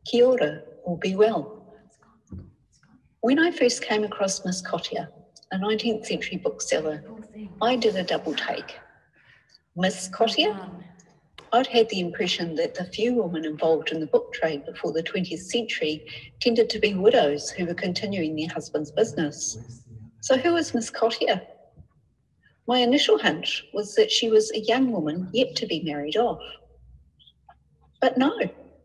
Kia ora, or be well. When I first came across Miss Cottier, a 19th century bookseller, I did a double take. Miss Cottier? I'd had the impression that the few women involved in the book trade before the 20th century tended to be widows who were continuing their husband's business. So who was Miss Cottier? My initial hunch was that she was a young woman yet to be married off. But no,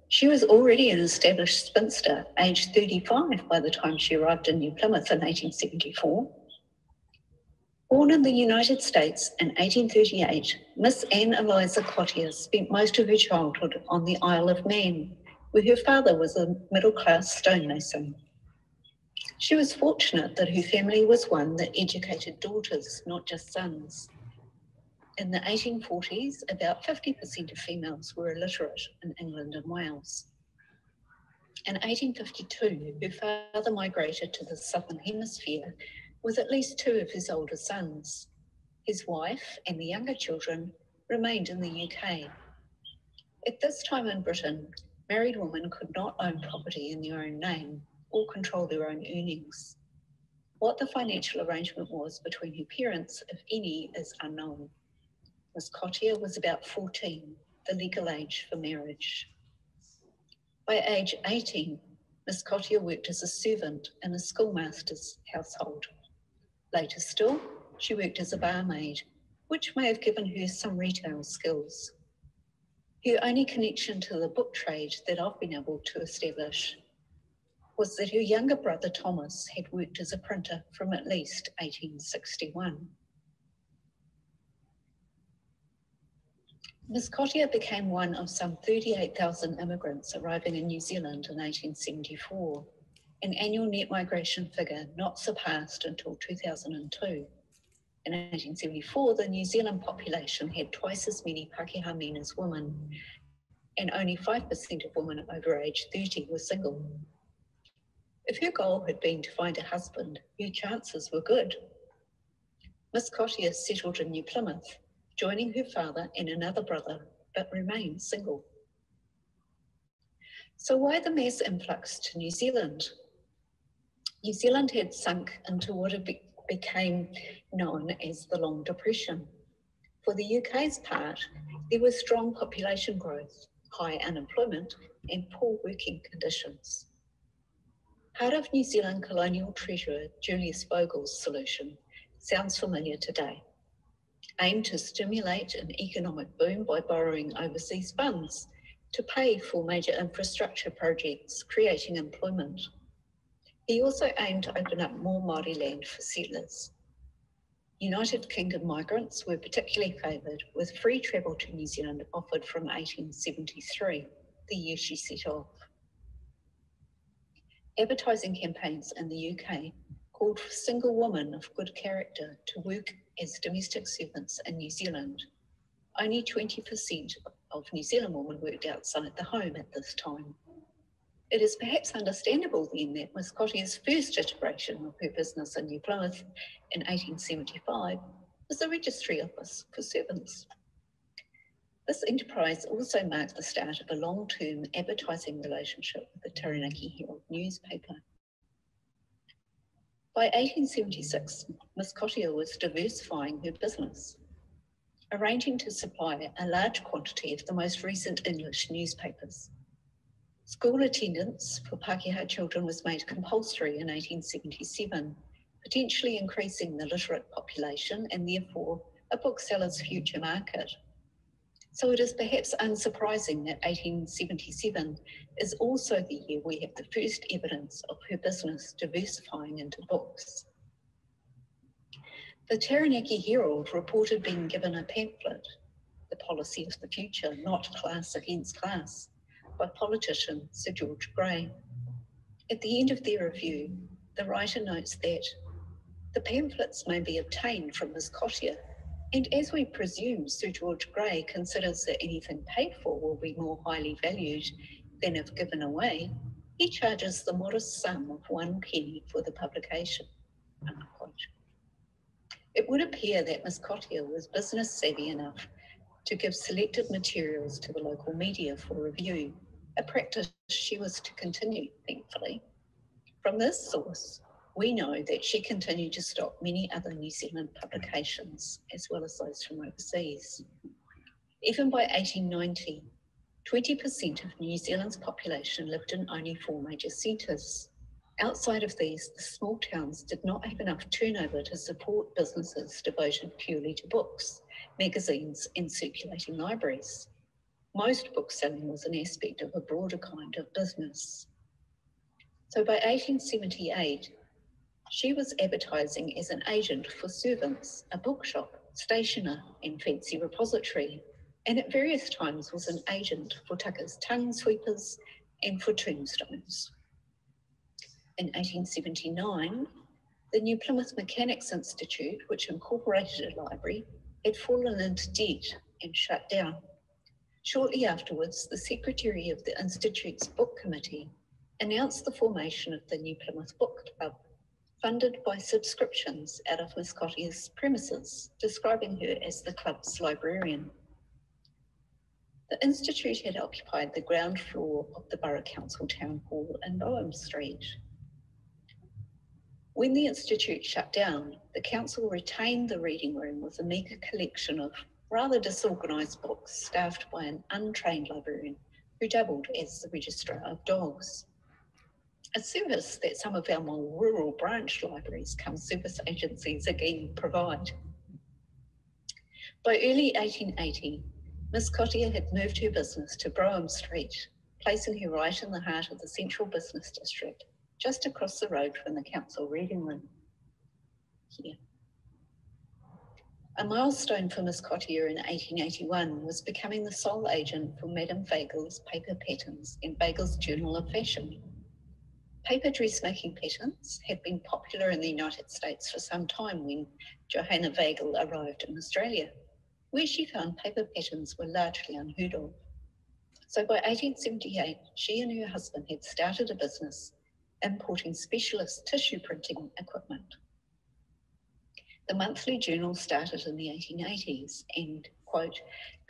she was already an established spinster, aged 35 by the time she arrived in New Plymouth in 1874. Born in the United States in 1838, Miss Anne Eliza Cottier spent most of her childhood on the Isle of Man, where her father was a middle-class stonemason. She was fortunate that her family was one that educated daughters, not just sons. In the 1840s, about 50% of females were illiterate in England and Wales. In 1852, her father migrated to the Southern Hemisphere with at least two of his older sons. His wife and the younger children remained in the UK. At this time in Britain, married women could not own property in their own name or control their own earnings. What the financial arrangement was between her parents, if any, is unknown. Miss Cottier was about 14, the legal age for marriage. By age 18, Miss Cottier worked as a servant in a schoolmaster's household. Later still, she worked as a barmaid, which may have given her some retail skills. Her only connection to the book trade that I've been able to establish was that her younger brother Thomas had worked as a printer from at least 1861. Miss Cottier became one of some 38,000 immigrants arriving in New Zealand in 1874, an annual net migration figure not surpassed until 2002. In 1874, the New Zealand population had twice as many Pākehā men as women, and only 5% of women over age 30 were single. If her goal had been to find a husband, her chances were good. Miss Cottier settled in New Plymouth, joining her father and another brother, but remained single. So why the mass influx to New Zealand? New Zealand had sunk into what became known as the Long Depression. For the UK's part, there was strong population growth, high unemployment, and poor working conditions. Part of New Zealand colonial treasurer Julius Vogel's solution sounds familiar today. Aimed to stimulate an economic boom by borrowing overseas funds to pay for major infrastructure projects, creating employment. He also aimed to open up more Māori land for settlers. United Kingdom migrants were particularly favoured, with free travel to New Zealand offered from 1873, the year she set off. Advertising campaigns in the UK called for single women of good character to work as domestic servants in New Zealand. Only 20% of New Zealand women worked outside the home at this time. It is perhaps understandable then that Miss Cottier's first iteration of her business in New Plymouth in 1875 was the registry office for servants. This enterprise also marked the start of a long-term advertising relationship with the Taranaki Herald newspaper. By 1876, Miss Cottier was diversifying her business, arranging to supply a large quantity of the most recent English newspapers. School attendance for Pākehā children was made compulsory in 1877, potentially increasing the literate population and therefore a bookseller's future market. So it is perhaps unsurprising that 1877 is also the year we have the first evidence of her business diversifying into books. The Taranaki Herald reported being given a pamphlet, The Policy of the Future, Not Class Against Class, by politician Sir George Grey. At the end of their review, the writer notes that the pamphlets may be obtained from Miss Cottier, and as we presume Sir George Grey considers that anything paid for will be more highly valued than if given away, he charges the modest sum of 1 penny for the publication, unquote. It would appear that Miss Cottier was business savvy enough to give selected materials to the local media for review. a practice she was to continue, thankfully. From this source, we know that she continued to stock many other New Zealand publications, as well as those from overseas. Even by 1890, 20% of New Zealand's population lived in only 4 major centres. Outside of these, the small towns did not have enough turnover to support businesses devoted purely to books, magazines and circulating libraries. Most book selling was an aspect of a broader kind of business. So by 1878, she was advertising as an agent for servants, a bookshop, stationer and fancy repository, and at various times was an agent for tuckers' tongue sweepers and for tombstones. In 1879, the New Plymouth Mechanics Institute, which incorporated a library, had fallen into debt and shut down. Shortly afterwards, the secretary of the Institute's book committee announced the formation of the New Plymouth Book Club, funded by subscriptions out of Miss Cottier's premises, describing her as the club's librarian. The Institute had occupied the ground floor of the Borough Council Town Hall in Boehm Street. When the Institute shut down, the council retained the reading room with a meagre collection of rather disorganised books staffed by an untrained librarian who doubled as the registrar of dogs. A service that some of our more rural branch libraries come service agencies again provide. By early 1880, Miss Cottier had moved her business to Boehm Street, placing her right in the heart of the central business district, just across the road from the council reading room. Here. A milestone for Miss Cottier in 1881 was becoming the sole agent for Madame Weigel's paper patterns in Weigel's Journal of Fashion. Paper dressmaking patterns had been popular in the United States for some time when Johanna Weigel arrived in Australia, where she found paper patterns were largely unheard of. So by 1878, she and her husband had started a business importing specialist tissue printing equipment. The monthly journal started in the 1880s and, quote,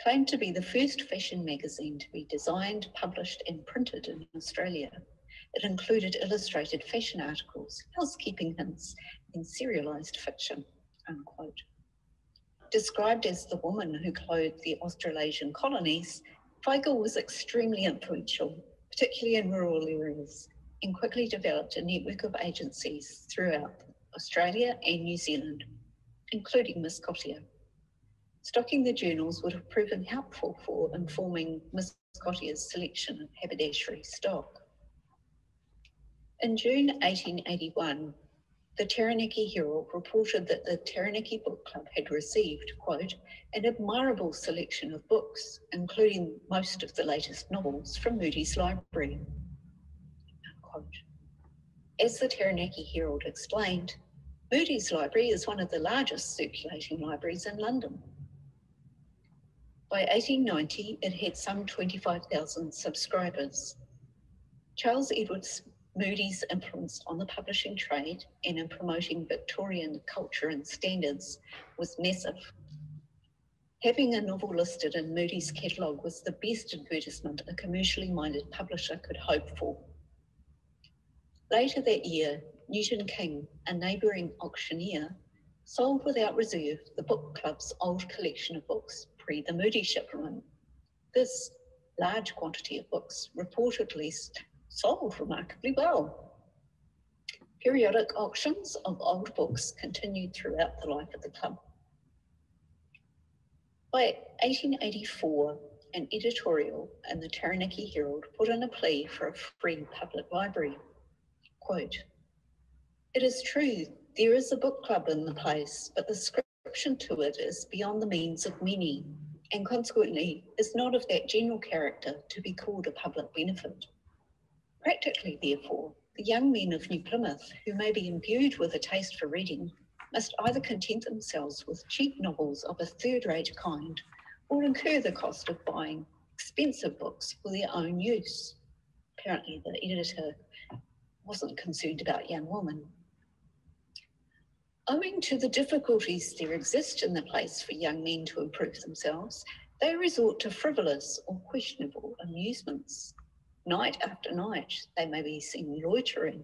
claimed to be the first fashion magazine to be designed, published and printed in Australia. It included illustrated fashion articles, housekeeping hints and serialised fiction, unquote. Described as the woman who clothed the Australasian colonies, Weigel was extremely influential, particularly in rural areas, and quickly developed a network of agencies throughout Australia and New Zealand, including Miss Cottier. Stocking the journals would have proven helpful for informing Miss Cottier's selection of haberdashery stock. In June 1881, the Taranaki Herald reported that the Taranaki Book Club had received, quote, an admirable selection of books, including most of the latest novels from Moody's library, unquote. As the Taranaki Herald explained, Moody's library is one of the largest circulating libraries in London. By 1890, it had some 25,000 subscribers. Charles Edwards Moody's influence on the publishing trade and in promoting Victorian culture and standards was massive. Having a novel listed in Moody's catalogue was the best advertisement a commercially minded publisher could hope for. Later that year, Newton King, a neighbouring auctioneer, sold without reserve the book club's old collection of books pre the Moody shipment. This large quantity of books reportedly sold remarkably well. Periodic auctions of old books continued throughout the life of the club. By 1884, an editorial in the Taranaki Herald put in a plea for a free public library. Quote, it is true, there is a book club in the place, but the subscription to it is beyond the means of many, and consequently is not of that general character to be called a public benefit. Practically, therefore, the young men of New Plymouth, who may be imbued with a taste for reading, must either content themselves with cheap novels of a third-rate kind or incur the cost of buying expensive books for their own use. Apparently, the editor wasn't concerned about young women. Owing to the difficulties there exist in the place for young men to improve themselves, they resort to frivolous or questionable amusements. Night after night, they may be seen loitering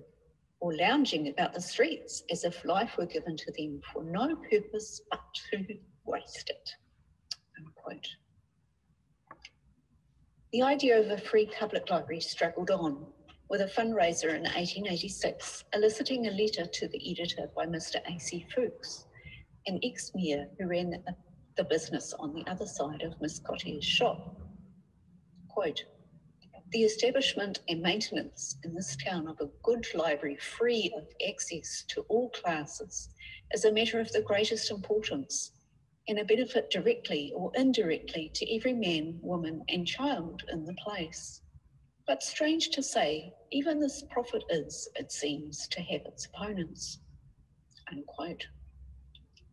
or lounging about the streets as if life were given to them for no purpose but to waste it, unquote. The idea of a free public library struggled on, with a fundraiser in 1886 eliciting a letter to the editor by Mr. A.C. Fuchs, an ex-mayor who ran the business on the other side of Miss Cottier's shop. Quote, "The establishment and maintenance in this town of a good library free of access to all classes is a matter of the greatest importance and a benefit directly or indirectly to every man, woman and child in the place. But strange to say, even this profit is, it seems, to have its opponents," unquote.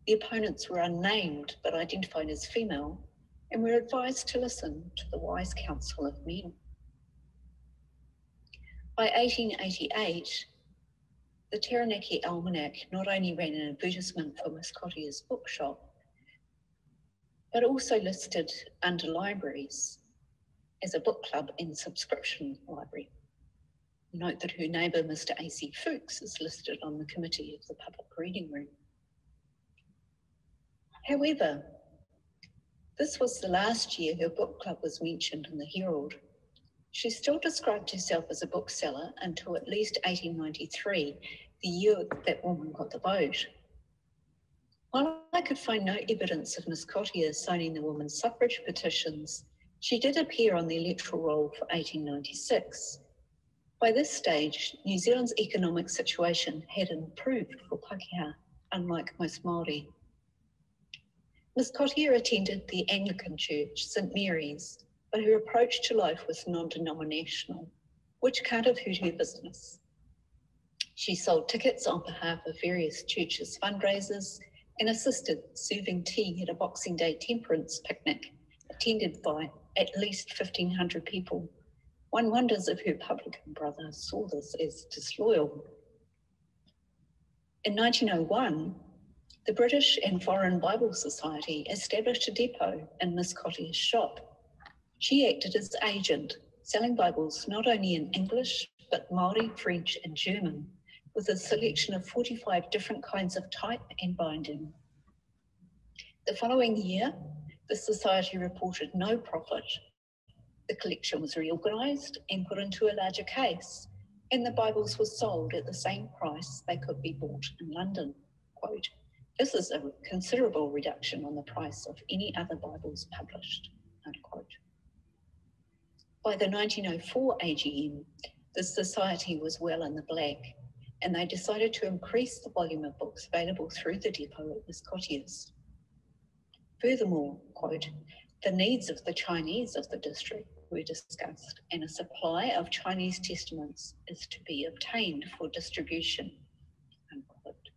The opponents were unnamed but identified as female and were advised to listen to the wise counsel of men. By 1888, the Taranaki Almanac not only ran an advertisement for Miss Cottier's bookshop, but also listed under libraries as a book club and subscription library. Note that her neighbour, Mr. A.C. Fuchs, is listed on the committee of the public reading room. However, this was the last year her book club was mentioned in the Herald. She still described herself as a bookseller until at least 1893, the year that woman got the vote. While I could find no evidence of Miss Cottier signing the women's suffrage petitions, she did appear on the electoral roll for 1896. By this stage, New Zealand's economic situation had improved for Pākehā, unlike most Māori. Miss Cottier attended the Anglican Church, St Mary's, but her approach to life was non-denominational, which can't have hurt her business. She sold tickets on behalf of various churches' fundraisers and assisted serving tea at a Boxing Day temperance picnic attended by at least 1,500 people. One wonders if her publican brother saw this as disloyal. In 1901, the British and Foreign Bible Society established a depot in Miss Cottier's shop. She acted as agent, selling Bibles not only in English, but Māori, French and German, with a selection of 45 different kinds of type and binding. The following year, the Society reported no profit. The collection was reorganised and put into a larger case, and the Bibles were sold at the same price they could be bought in London. Quote, "This is a considerable reduction on the price of any other Bibles published," unquote. By the 1904 AGM, the Society was well in the black, and they decided to increase the volume of books available through the depot at Miss Cottier's. Furthermore, quote, "The needs of the Chinese of the district were discussed, and a supply of Chinese testaments is to be obtained for distribution," unquote.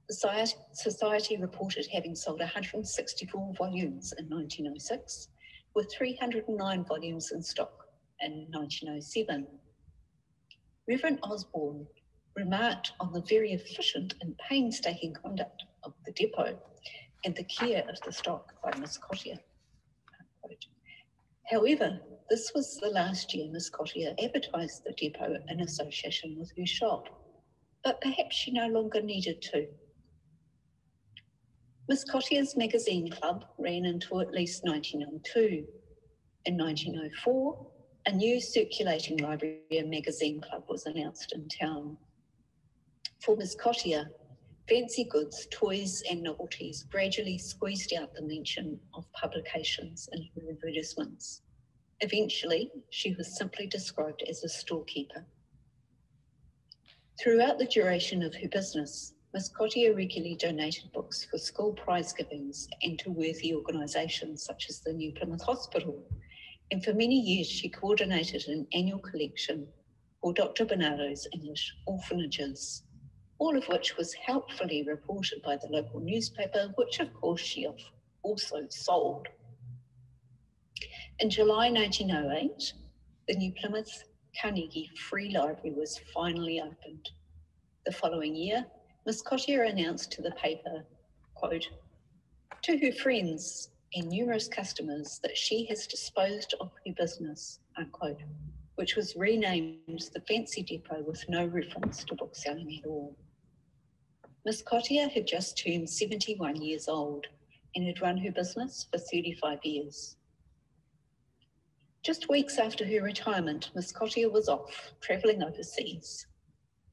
The Society reported having sold 164 volumes in 1906, with 309 volumes in stock in 1907. Reverend Osborne remarked on the very efficient and painstaking conduct of the depot and the care of the stock by Miss Cottier. However, this was the last year Miss Cottier advertised the depot in association with her shop, but perhaps she no longer needed to. Miss Cottier's magazine club ran until at least 1902. In 1904, a new circulating library and magazine club was announced in town. For Miss Cottier, fancy goods, toys and novelties gradually squeezed out the mention of publications in her advertisements. Eventually, she was simply described as a storekeeper. Throughout the duration of her business, Miss Cottier regularly donated books for school prize givings and to worthy organisations such as the New Plymouth Hospital, and for many years she coordinated an annual collection for Dr. Bernardo's English orphanages, all of which was helpfully reported by the local newspaper, which of course she also sold. In July 1908, the New Plymouth Carnegie Free Library was finally opened. The following year, Miss Cottier announced to the paper, quote, "To her friends, and numerous customers that she has disposed of her business, unquote, which was renamed the Fancy Depot with no reference to bookselling at all. Miss Cottier had just turned 71 years old and had run her business for 35 years. Just weeks after her retirement, Miss Cottier was off, travelling overseas.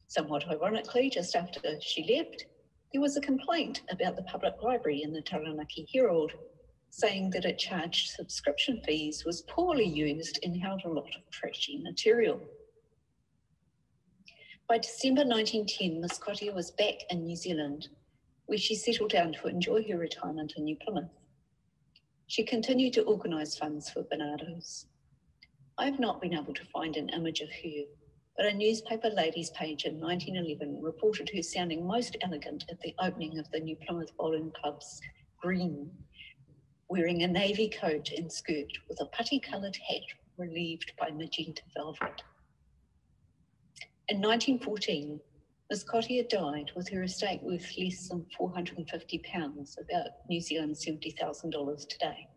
Somewhat ironically, just after she left, there was a complaint about the public library in the Taranaki Herald, saying that it charged subscription fees, was poorly used, and held a lot of trashy material. By December 1910, Miss Cottier was back in New Zealand, where she settled down to enjoy her retirement in New Plymouth. She continued to organise funds for Barnardo's. I have not been able to find an image of her, but a newspaper ladies' page in 1911 reported her sounding most elegant at the opening of the New Plymouth Bowling Club's green, wearing a navy coat and skirt with a putty-coloured hat relieved by magenta velvet. In 1914, Miss Cottier died with her estate worth less than £450, about New Zealand $70,000 today.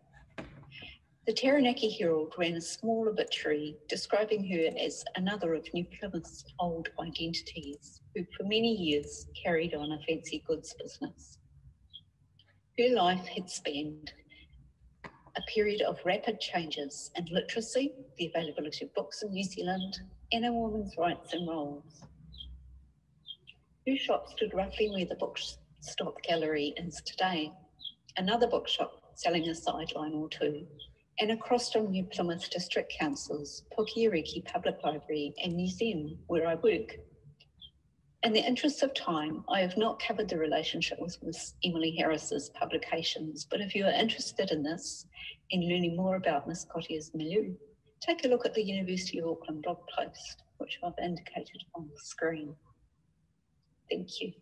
The Taranaki Herald ran a small obituary describing her as another of New Plymouth's old identities, who for many years carried on a fancy goods business. Her life had spanned a period of rapid changes in literacy, the availability of books in New Zealand, and in women's rights and roles. Her shop stood roughly where the bookstop gallery is today, another bookshop selling a sideline or two, and across from New Plymouth District Council's Pukeariki Public Library and Museum, where I work. In the interest of time, I have not covered the relationship with Miss Emily Harris's publications, but if you are interested in this and learning more about Miss Cottier's milieu, take a look at the University of Auckland blog post, which I've indicated on the screen. Thank you.